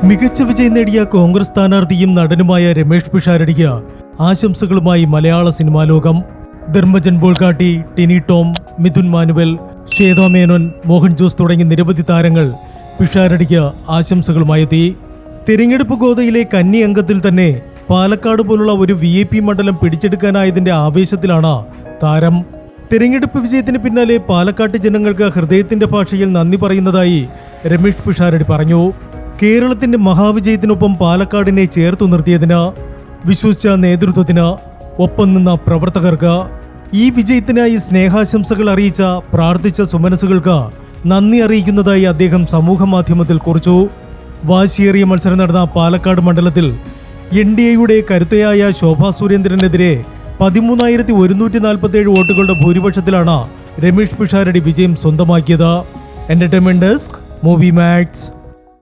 മികച്ച വിജയം നേടിയ കോൺഗ്രസ് സ്ഥാനാർത്ഥിയും നടനുമായ രമേഷ് പിഷാരടിക്ക് ആശംസകളുമായി മലയാള സിനിമാ ലോകം. ധർമ്മജൻ ബോൾഗാട്ടി, ടിനി ടോം, മിഥുൻ മാനുവൽ, ശ്വേതാ മേനോൻ, മോഹൻ ജോസ് തുടങ്ങി നിരവധി താരങ്ങൾ പിഷാരടിക്ക് ആശംസകളുമായി എത്തി. തിരഞ്ഞെടുപ്പ് ഗോതയിലെ കന്നി അംഗത്തിൽ തന്നെ പാലക്കാട് പോലുള്ള ഒരു VIP മണ്ഡലം പിടിച്ചെടുക്കാനായതിന്റെ ആവേശത്തിലാണ് താരം. തിരഞ്ഞെടുപ്പ് വിജയത്തിന് പിന്നാലെ പാലക്കാട്ട് ജനങ്ങൾക്ക് ഹൃദയത്തിന്റെ ഭാഷയിൽ നന്ദി പറയുന്നതായി രമേഷ് പിഷാരടി പറഞ്ഞു. കേരളത്തിന്റെ മഹാവിജയത്തിനൊപ്പം പാലക്കാടിനെ ചേർത്തു നിർത്തിയതിന്, വിശ്വസിച്ച നേതൃത്വത്തിന്, ഒപ്പം നിന്ന പ്രവർത്തകർക്ക്, ഈ വിജയത്തിനായി സ്നേഹാശംസകൾ അറിയിച്ച പ്രാർത്ഥിച്ച സുമനസുകൾക്ക് നന്ദി അറിയിക്കുന്നതായി അദ്ദേഹം സമൂഹ മാധ്യമത്തിൽ കുറിച്ചു. വാശിയേറിയ മത്സരം നടന്ന പാലക്കാട് മണ്ഡലത്തിൽ NDAയുടെ കരുത്തയായ ശോഭാ സുരേന്ദ്രനെതിരെ 13,147 വോട്ടുകളുടെ ഭൂരിപക്ഷത്തിലാണ് രമേഷ് പിഷാരടി വിജയം സ്വന്തമാക്കിയത്. Entertainment desk, movie max.